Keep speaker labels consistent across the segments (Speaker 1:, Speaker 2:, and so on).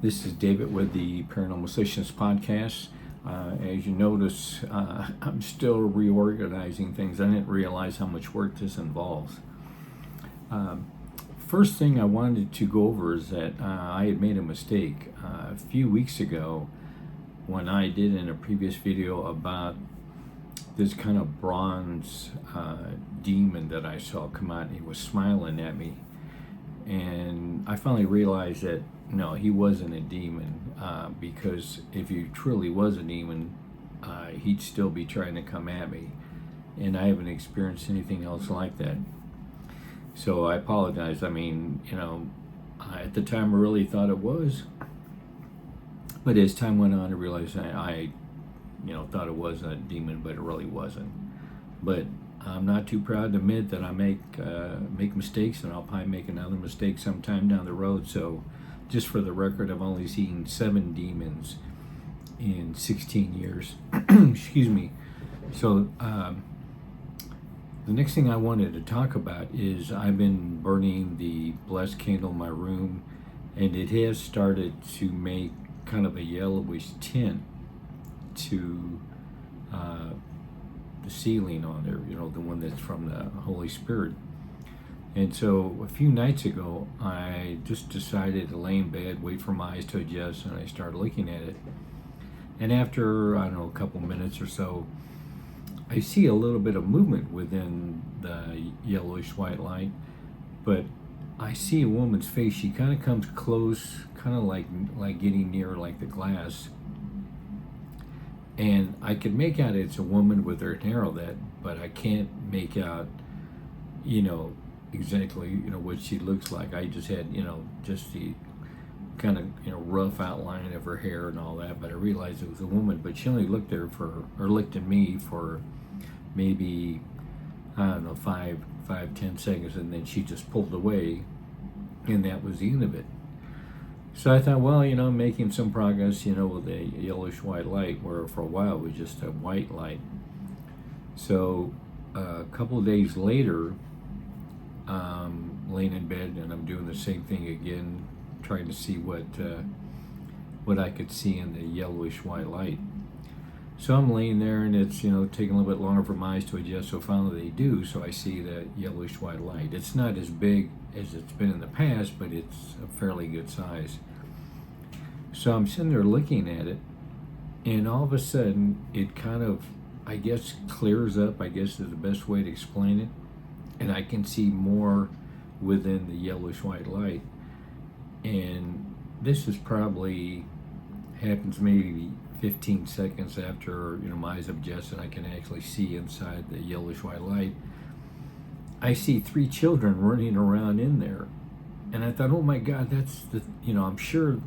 Speaker 1: This is David with the Paranormal-Activity podcast. As you notice, I'm still reorganizing things. I didn't realize how much work this involves. First thing I wanted to go over is that I had made a mistake a few weeks ago when I did in a previous video about this kind of bronze demon that I saw come out, and he was smiling at me. And I finally realized that no, he wasn't a demon, because if he truly was a demon, he'd still be trying to come at me, and I haven't experienced anything else like that. So I apologize. I mean, at the time I really thought it was, but as time went on, I realized I thought it was a demon, but it really wasn't. But I'm not too proud to admit that I make mistakes, and I'll probably make another mistake sometime down the road. So just for the record, I've only seen 7 demons in 16 years. Excuse me. So the next thing I wanted to talk about is I've been burning the blessed candle in my room, and it has started to make kind of a yellowish tint to the ceiling on there, the one that's from the Holy Spirit. And so a few nights ago, I just decided to lay in bed, wait for my eyes to adjust, and I started looking at it. And after, I don't know, a couple minutes or so, I see a little bit of movement within the yellowish-white light, but I see a woman's face. She kind of comes close, kind of like getting near like the glass. And I can make out it's a woman with her hair on that, but I can't make out, exactly, what she looks like. I just had, just the kind of, rough outline of her hair and all that, but I realized it was a woman. But she only looked there looked at me for maybe, I don't know, 5-10 seconds, and then she just pulled away, and that was the end of it. So I thought, well, making some progress, with a yellowish-white light, where for a while it was just a white light. So a couple of days later, laying in bed, and I'm doing the same thing again, trying to see what I could see in the yellowish-white light. So I'm laying there, and it's taking a little bit longer for my eyes to adjust. So finally they do. So I see the yellowish-white light. It's not as big as it's been in the past, but it's a fairly good size. So I'm sitting there looking at it, and all of a sudden it kind of, I guess, clears up, I guess is the best way to explain it, and I can see more within the yellowish-white light. And this is probably happens maybe 15 seconds after my eyes adjust, and I can actually see inside the yellowish-white light. I see 3 children running around in there, and I thought, oh my God, that's the, I'm sure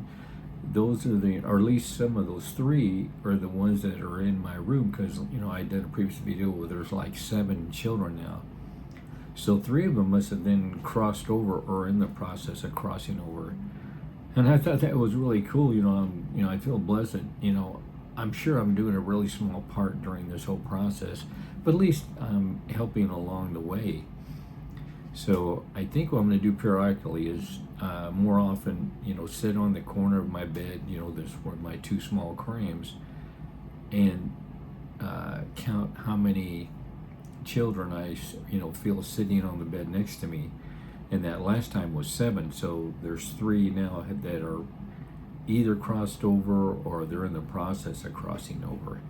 Speaker 1: those are or at least some of those 3 are the ones that are in my room, because I did a previous video where there's like 7 children now. So 3 of them must have then crossed over, or in the process of crossing over. And I thought that was really cool. I feel blessed. I'm sure I'm doing a really small part during this whole process, but at least I'm helping along the way. So I think what I'm going to do periodically is more often, sit on the corner of my bed, there's where my 2 small crayons, and count how many children I, feel sitting on the bed next to me. And that last time was 7, so there's 3 now that are either crossed over or they're in the process of crossing over.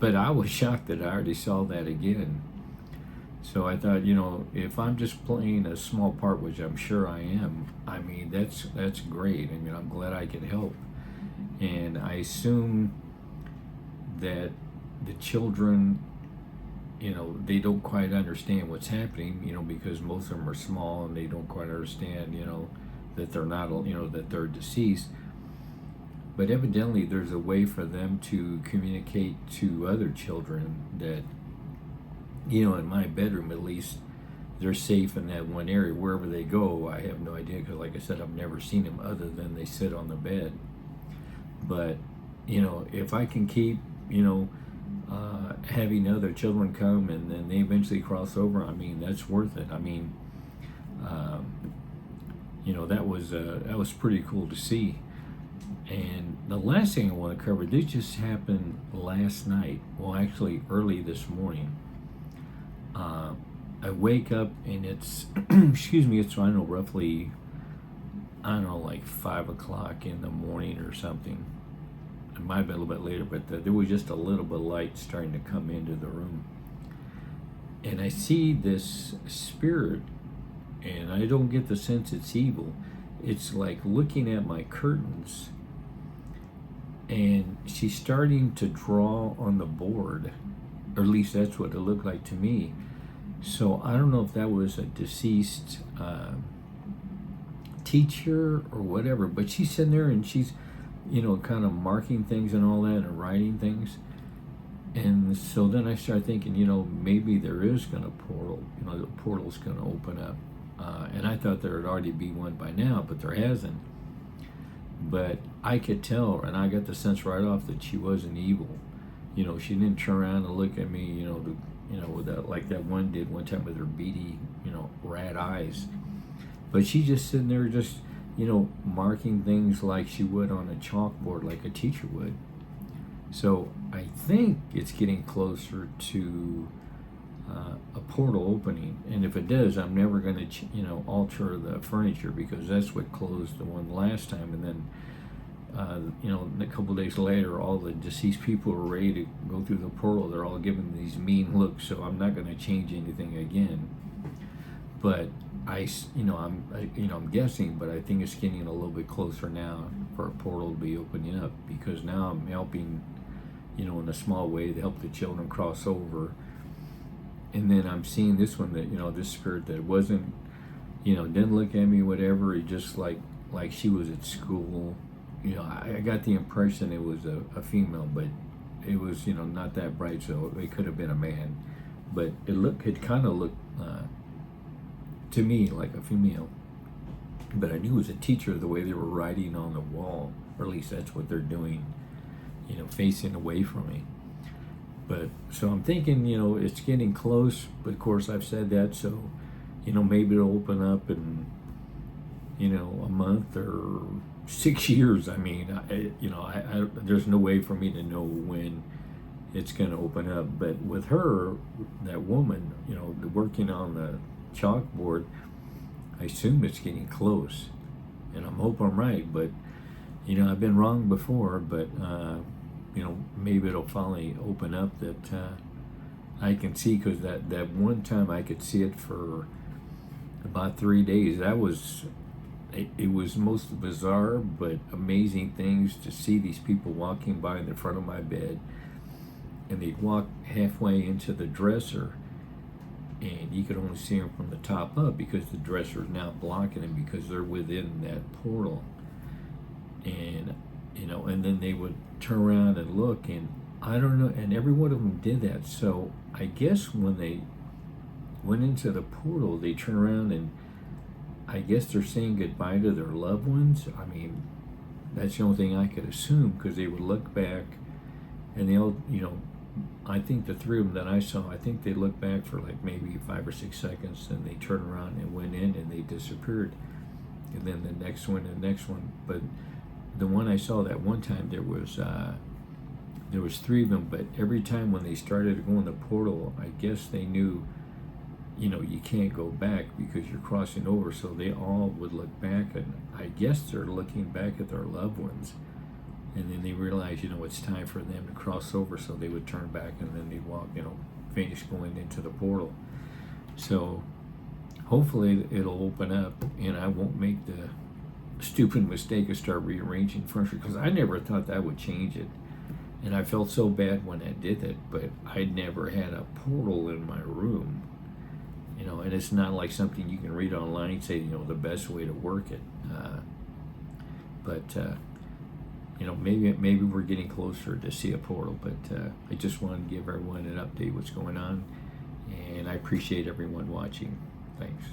Speaker 1: But I was shocked that I already saw that again. So I thought, if I'm just playing a small part, which I'm sure I am, I mean, that's great. I mean, I'm glad I can help. And I assume that the children, they don't quite understand what's happening, because most of them are small, and they don't quite understand, that they're not, that they're deceased. But evidently there's a way for them to communicate to other children that, in my bedroom at least, they're safe in that one area. Wherever they go, I have no idea, because like I said, I've never seen them other than they sit on the bed. But, if I can keep, having other children come and then they eventually cross over, I mean, that's worth it. I mean, that was pretty cool to see. And the last thing I want to cover, this just happened last night. Well, actually, early this morning. I wake up and it's, excuse me, it's, I don't know, roughly, I don't know, like 5 o'clock in the morning or something. It might have been a little bit later, but there was just a little bit of light starting to come into the room. And I see this spirit, and I don't get the sense it's evil. It's like looking at my curtains, and she's starting to draw on the board, or at least that's what it looked like to me. So I don't know if that was a deceased teacher or whatever, but she's sitting there and she's, you know, kind of marking things and all that and writing things. And so then I start thinking, you know, maybe there is going to portal, you know, the portal's going to open up. And I thought there would already be one by now, but there hasn't. But I could tell, and I got the sense right off that she wasn't evil. You know, she didn't turn around and look at me, you know, with that, like that one did one time with her beady, you know, rat eyes. But she's just sitting there, just, you know, marking things like she would on a chalkboard, like a teacher would. So I think it's getting closer to a portal opening, and if it does, I'm never going to, you know, alter the furniture, because that's what closed the one last time. And then, you know, a couple of days later, all the deceased people are ready to go through the portal. They're all giving these mean looks, so I'm not going to change anything again. But I'm guessing, but I think it's getting a little bit closer now for a portal to be opening up, because now I'm helping, you know, in a small way to help the children cross over. And then I'm seeing this one that, you know, this spirit that wasn't, you know, didn't look at me, whatever. It just like she was at school. You know, I got the impression it was a female, but it was, you know, not that bright, so it could have been a man. But it kind of looked to me like a female. But I knew it was a teacher the way they were writing on the wall, or at least that's what they're doing, you know, facing away from me. But so I'm thinking, you know, it's getting close, but of course I've said that, so, you know, maybe it'll open up in, you know, a month or 6 years. I mean, there's no way for me to know when it's going to open up. But with her, that woman, you know, working on the chalkboard, I assume it's getting close, and I'm hoping I'm right. But, you know, I've been wrong before, but you know, maybe it'll finally open up that I can see, because that one time I could see it for about 3 days. That was, it was most bizarre but amazing things to see these people walking by in the front of my bed, and they'd walk halfway into the dresser, and you could only see them from the top up, because the dresser is now blocking them because they're within that portal. And, you know, and then they would turn around and look, and I don't know, and every one of them did that. So I guess when they went into the portal, they turn around and I guess they're saying goodbye to their loved ones. I mean, that's the only thing I could assume, because they would look back and they'll, you know, I think the three of them that I saw, I think they looked back for like maybe 5 or 6 seconds, and they turned around and went in and they disappeared. And then the next one and the next one. But the one I saw that one time, there was 3 of them, but every time when they started to go in the portal, I guess they knew, you know, you can't go back because you're crossing over. So they all would look back, and I guess they're looking back at their loved ones, and then they realize, you know, it's time for them to cross over, so they would turn back and then they'd walk, you know, finish going into the portal. So hopefully it'll open up and I won't make the stupid mistake of start rearranging furniture, because I never thought that would change it. And I felt so bad when I did it, but I never had a portal in my room, you know, and it's not like something you can read online and say, you know, the best way to work it. You know, maybe we're getting closer to see a portal, but I just wanted to give everyone an update what's going on, and I appreciate everyone watching. Thanks.